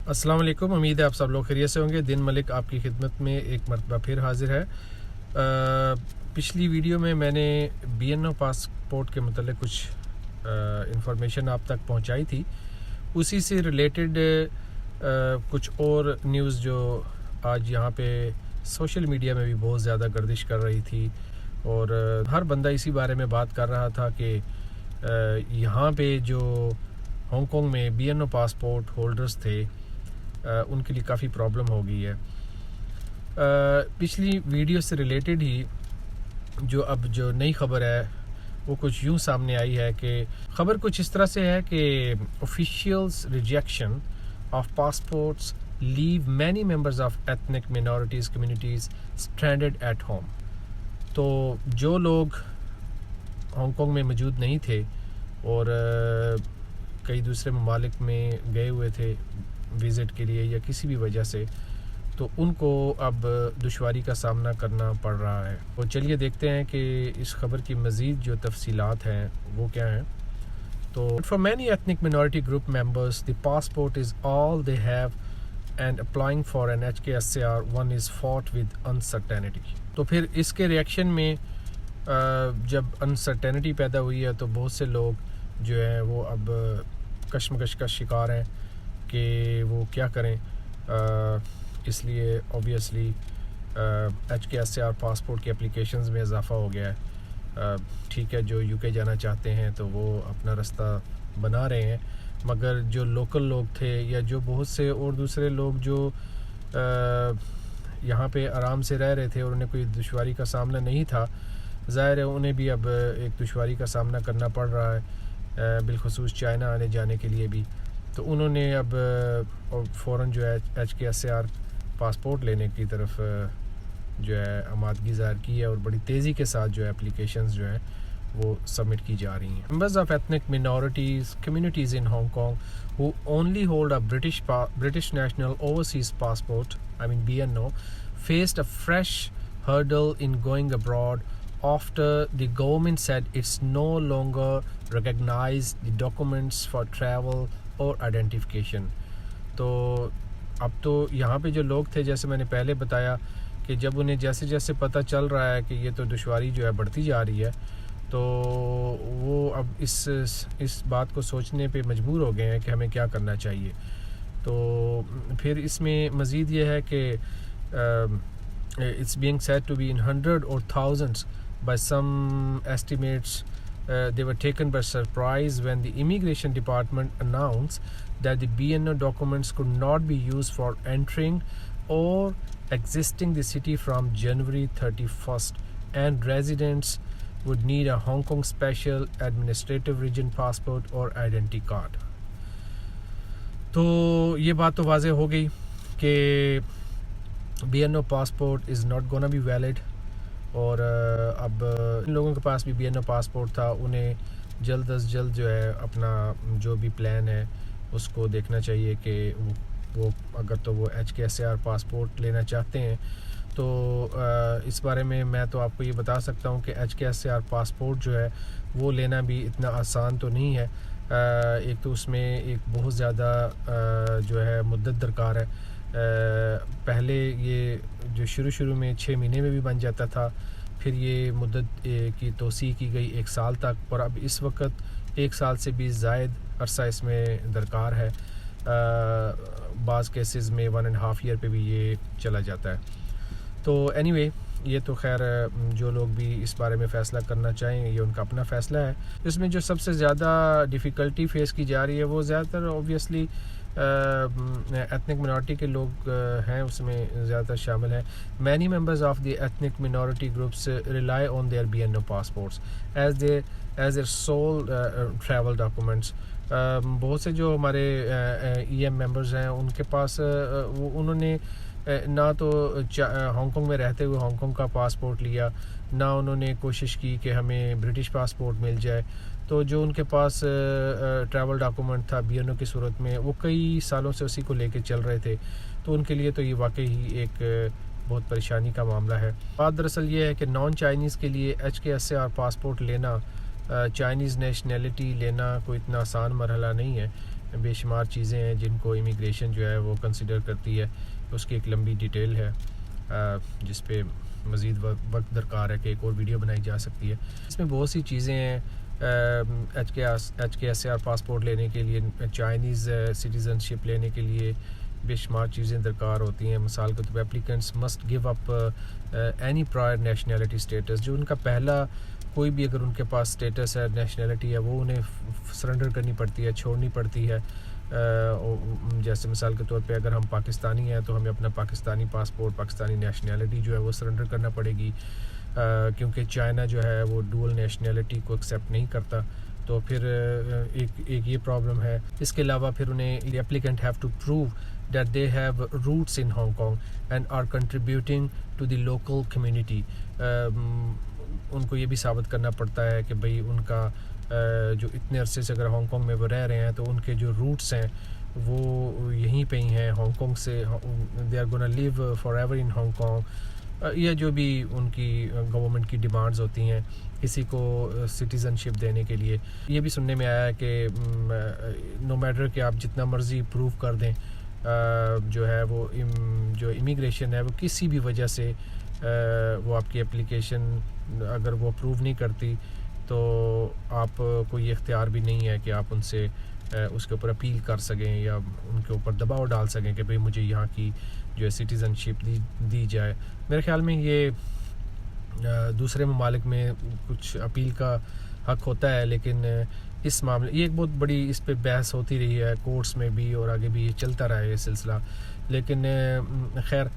अस्सलाम वालेकुम। उम्मीद है आप सब लोग खैरियत से होंगे। दिन मलिक आपकी खिदमत में एक मरतबा फिर हाजिर है। पिछली वीडियो में मैंने BNO पासपोर्ट के मतलब कुछ इंफॉर्मेशन आप तक पहुंचाई थी। उसी से रिलेटेड कुछ और न्यूज़ जो आज यहाँ पे सोशल मीडिया में भी बहुत ज़्यादा गर्दिश कर रही थी और हर बंदा इसी बारे में बात कर रहा था कि यहाँ पे जो हांगकांग में BNO पासपोर्ट होल्डर्स थे उनके लिए काफ़ी प्रॉब्लम हो गई है। पिछली वीडियो से रिलेटेड ही जो नई खबर है वो कुछ यूँ सामने आई है कि खबर कुछ इस तरह से है कि officials rejection of passports leave many members of ethnic minorities communities stranded at home. तो जो लोग हांगकांग में मौजूद नहीं थे और कई दूसरे ममालिक में गए हुए थे विज़िट के लिए या किसी भी वजह से, तो उनको अब दुश्वारी का सामना करना पड़ रहा है। तो चलिए देखते हैं कि इस खबर की मज़ीद जो तफसीलात हैं वो क्या हैं। तो for many ethnic minority group members the passport is all they have and applying for an HKSAR 1 is fraught with uncertainty. तो फिर इसके रिएक्शन में जब अनसर्टेनिटी पैदा हुई है तो बहुत से लोग जो हैं वो अब कश्मकश का शिकार हैं कि वो क्या करें। इसलिए ऑब्वियसली HKSAR पासपोर्ट की एप्लीकेशंस में इजाफ़ा हो गया है। ठीक है, जो UK जाना चाहते हैं तो वो अपना रास्ता बना रहे हैं, मगर जो लोकल लोग थे या जो बहुत से और दूसरे लोग जो यहाँ पे आराम से रह रहे थे और उन्हें कोई दुश्वारी का सामना नहीं था, ज़ाहिर है उन्हें भी अब एक दुश्वारी का सामना करना पड़ रहा है, बिलखुसूस चाइना आने जाने के लिए भी। तो उन्होंने अब फ़ौरन जो है HKSAR पासपोर्ट लेने की तरफ जो है आमादगी ज़ाहिर की है और बड़ी तेज़ी के साथ जो है एप्लीकेशंस जो हैं वो सबमिट की जा रही हैं। Members of ethnic minorities communities in Hong Kong who only hold a British national overseas passport BNO faced a fresh hurdle in going abroad after the government said it's no longer recognize the documents for travel और identification. तो अब तो यहाँ पे जो लोग थे, जैसे मैंने पहले बताया कि जब उन्हें जैसे जैसे पता चल रहा है कि ये तो दुश्वारी जो है बढ़ती जा रही है, तो वो अब इस बात को सोचने पे मजबूर हो गए हैं कि हमें क्या करना चाहिए। तो फिर इसमें मज़ीद ये है कि it's being said to be in hundred और thousands by some estimates they were taken by surprise when the immigration department announced that the BNO documents could not be used for entering or exiting the city from January 31st, and residents would need a Hong Kong Special Administrative Region passport or identity card. तो ये बात तो वाज़ेह हो गई कि BNO passport is not gonna be valid, और अब इन लोगों के पास भी BNO पासपोर्ट था, उन्हें जल्द अज जल्द जो है अपना जो भी प्लान है उसको देखना चाहिए कि वो अगर तो वो HKSAR पासपोर्ट लेना चाहते हैं तो इस बारे में मैं तो आपको ये बता सकता हूँ कि HKSAR पासपोर्ट जो है वो लेना भी इतना आसान तो नहीं है। एक तो उसमें एक बहुत ज़्यादा जो है मुद्दत दरकार है। पहले ये जो शुरू में 6 महीने में भी बन जाता था, फिर ये मुद्दत की तोसी की गई 1 साल तक, और अब इस वक्त 1 साल से भी ज़ायद अरसा इसमें दरकार है। बाज़ केसेस में 1.5 ईयर पे भी ये चला जाता है। तो एनीवे ये तो खैर जो लोग भी इस बारे में फ़ैसला करना चाहें ये उनका अपना फ़ैसला है। इसमें जो सबसे ज़्यादा डिफ़िकल्टी फ़ेस की जा रही है वो ज़्यादातर ऑब्वियसली एथनिक मिनॉरिटी के लोग हैं, उसमें ज़्यादातर शामिल हैं। Many members of the ethnic minority groups rely on their BNO passports as their sole travel documents. बहुत से जो हमारे EM मेंबर्स हैं उनके पास उन्होंने ना तो हांगकांग में रहते हुए हांगकांग का पासपोर्ट लिया, ना उन्होंने कोशिश की कि हमें ब्रिटिश पासपोर्ट मिल जाए। तो जो उनके पास ट्रैवल डॉक्यूमेंट था BNO की सूरत में, वो कई सालों से उसी को लेके चल रहे थे, तो उनके लिए तो ये वाकई ही एक बहुत परेशानी का मामला है। बात दरअसल ये है कि नॉन चाइनीज़ के लिए HKSAR पासपोर्ट लेना, चाइनीज़ नेशनैलिटी लेना कोई इतना आसान मरहला नहीं है। बेशुमार चीज़ें हैं जिनको इमिग्रेशन जो है वो कंसिडर करती है। उसकी एक लंबी डिटेल है जिस पे मज़ीद वक्त दरकार है कि एक और वीडियो बनाई जा सकती है। इसमें बहुत सी चीज़ें हैं। HKSAR पासपोर्ट लेने के लिए, चाइनीज़ सिटीज़नशिप लेने के लिए बेशुमार चीज़ें दरकार होती हैं। मिसाल के तौर पर applicants must give up any prior nationality status. जो उनका पहला कोई भी अगर उनके पास स्टेटस है, नेशनैलिटी है, वो उन्हें सरेंडर करनी पड़ती है, छोड़नी पड़ती है। जैसे मिसाल के तौर पे अगर हम पाकिस्तानी हैं तो हमें अपना पाकिस्तानी पासपोर्ट, पाकिस्तानी नेशनैलिटी जो है वो सरेंडर करना पड़ेगी, क्योंकि चाइना जो है वो डुअल नेशनैलिटी को एक्सेप्ट नहीं करता। तो फिर एक ये प्रॉब्लम है। इसके अलावा फिर उन्हें applicant have to prove that they have roots in Hong Kong and are contributing to the local community। उनको ये भी साबित करना पड़ता है कि भाई उनका जो इतने अरसे से अगर हांगकांग में वो रह रहे हैं तो उनके जो रूट्स हैं वो यहीं पे ही हैं, हांगकांग से। They are gonna live forever in Hong Kong. या जो भी उनकी गवर्नमेंट की डिमांड्स होती हैं किसी को सिटीज़नशिप देने के लिए। ये भी सुनने में आया है कि नो मैटर कि आप जितना मर्ज़ी प्रूव कर दें, जो है वो जो इमिग्रेशन है वो किसी भी वजह से वो आपकी एप्लीकेशन अगर वो अप्रूव नहीं करती तो आप कोई इख्तियार भी नहीं है कि आप उनसे उसके ऊपर अपील कर सकें या उनके ऊपर दबाव डाल सकें कि भाई मुझे यहाँ की जो है सिटीज़नशिप दी जाए। मेरे ख़्याल में ये दूसरे ममालिक में कुछ अपील का हक़ होता है, लेकिन इस मामले ये एक बहुत बड़ी इस पे बहस होती रही है कोर्ट्स में भी और आगे भी ये चलता रहा है ये सिलसिला। लेकिन खैर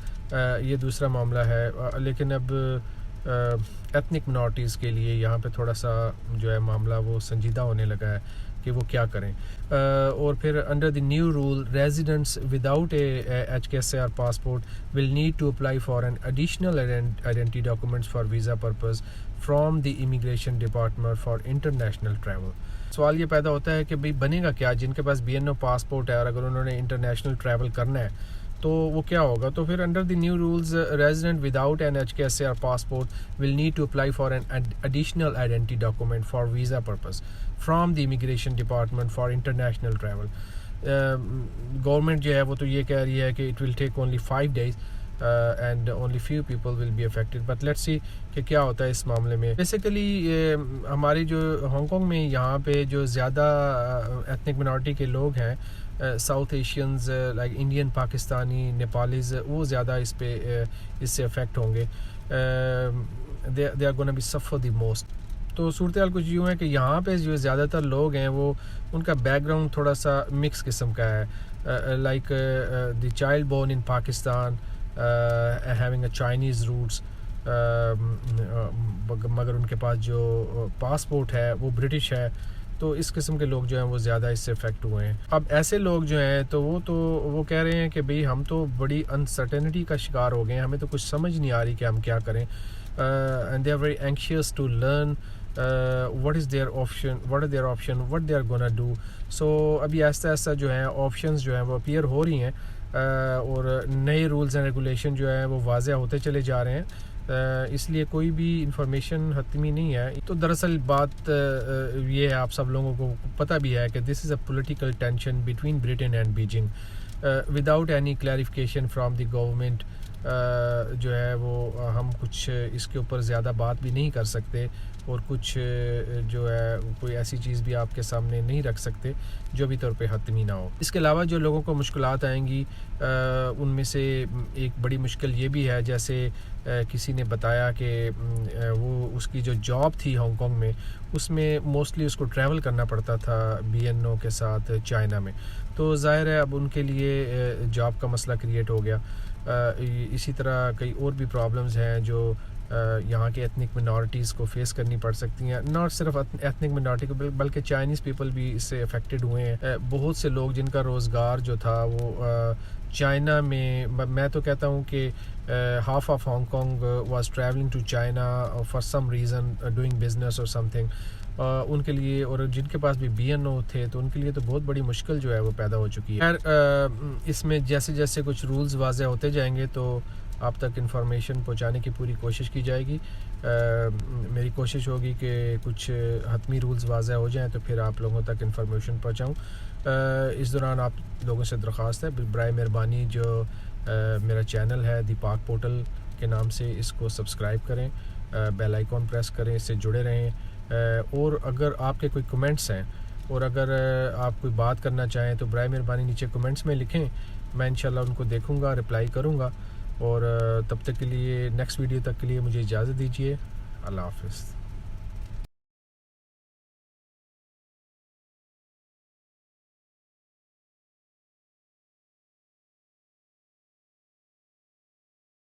ये दूसरा मामला है। लेकिन अब एथनिक मिनॉरिटीज़ के लिए यहाँ पे थोड़ा सा जो है मामला वो संजीदा होने लगा है कि वो क्या करें। और फिर under the new rule residents without a HKSAR passport will need to apply for an additional identity documents for visa purpose from the immigration department for international travel. सवाल ये पैदा होता है कि भाई बनेगा क्या जिनके पास BNO पासपोर्ट है और अगर उन्होंने इंटरनेशनल ट्रैवल करना है तो वो क्या होगा। तो फिर under the new rules resident without an HKSAR passport will need to apply for an additional identity document for visa purpose from the immigration department for international travel. Government जो है वो तो ये कह रही है कि it will take only 5 days and only few people will be affected, but let's see कि क्या होता है इस मामले में। बेसिकली हमारे जो हांगकांग में यहाँ पे जो ज़्यादा एथनिक मिनॉरिटी के लोग हैं, South Asians like Indian, Pakistani, Nepalese, वो ज़्यादा इससे अफेक्ट होंगे। They are gonna be suffer the most. तो सूरत हाल कुछ यूँ है कि यहाँ पे जो ज़्यादातर लोग हैं वो उनका बैकग्राउंड थोड़ा सा मिक्स किस्म का है। Like the child born in Pakistan having a Chinese roots, मगर उनके पास जो पासपोर्ट है वो ब्रिटिश है। तो इस किस्म के लोग जो हैं वो ज़्यादा इससे अफेक्ट हुए हैं। अब ऐसे लोग जो हैं तो वो कह रहे हैं कि भाई हम तो बड़ी अनसर्टेनिटी का शिकार हो गए हैं, हमें तो कुछ समझ नहीं आ रही कि हम क्या करें। And they are very anxious to learn what are their option, what they are gonna do। so अभी ऐसा ऐसा जो है ऑप्शंस जो हैं वो अपीयर हो रही हैं और नए रूल्स एंड रेगुलेशन जो है वो वाज़ेह होते चले जा रहे हैं। इसलिए कोई भी इंफॉर्मेशन हतमी नहीं है। तो दरअसल बात ये है, आप सब लोगों को पता भी है कि this is a political tension between Britain and Beijing without any clarification from the government. जो है वो हम कुछ इसके ऊपर ज़्यादा बात भी नहीं कर सकते और कुछ जो है कोई ऐसी चीज़ भी आपके सामने नहीं रख सकते जो भी तौर पे हतमी ना हो। इसके अलावा जो लोगों को मुश्किलात आएंगी उनमें से एक बड़ी मुश्किल ये भी है, जैसे किसी ने बताया कि वो उसकी जो जॉब थी हांगकांग में उसमें मोस्टली उसको ट्रैवल करना पड़ता था BNO के साथ चाइना में। तो ज़ाहिर है अब उनके लिए जॉब का मसला क्रिएट हो गया। इसी तरह कई और भी प्रॉब्लम्स हैं जो यहाँ के एथनिक मिनॉरिटीज़ को फेस करनी पड़ सकती हैं। नॉट सिर्फ एथनिक मिनॉरिटी को बल्कि चाइनीज़ पीपल भी इससे अफेक्टेड हुए हैं। बहुत से लोग जिनका रोज़गार जो था वो चाइना में, मैं तो कहता हूँ कि half of Hong Kong was travelling to China for some reason, doing business और समथिंग। उनके लिए और जिनके पास भी BNO थे तो उनके लिए तो बहुत बड़ी मुश्किल जो है वो पैदा हो चुकी है। खैर इसमें जैसे जैसे कुछ रूल्स वाज़े होते जाएंगे तो आप तक इन्फॉर्मेशन पहुंचाने की पूरी कोशिश की जाएगी। मेरी कोशिश होगी कि कुछ हतमी रूल्स वाज़े हो जाएं तो फिर आप लोगों तक इन्फॉर्मेशन पहुंचाऊं। इस दौरान आप लोगों से दरख्वास्त है बराए मेहरबानी जो मेरा चैनल है दी पाक पोर्टल के नाम से, इसको सब्सक्राइब करें, बेल आइकॉन प्रेस करें, इससे जुड़े रहें। और अगर आपके कोई कमेंट्स हैं और अगर आप कोई बात करना चाहें तो बराए मेहरबानी नीचे कमेंट्स में लिखें, मैं इंशाल्लाह उनको देखूंगा, रिप्लाई करूंगा। और तब तक के लिए नेक्स्ट वीडियो तक के लिए मुझे इजाज़त दीजिए। अल्लाह हाफ़िज़।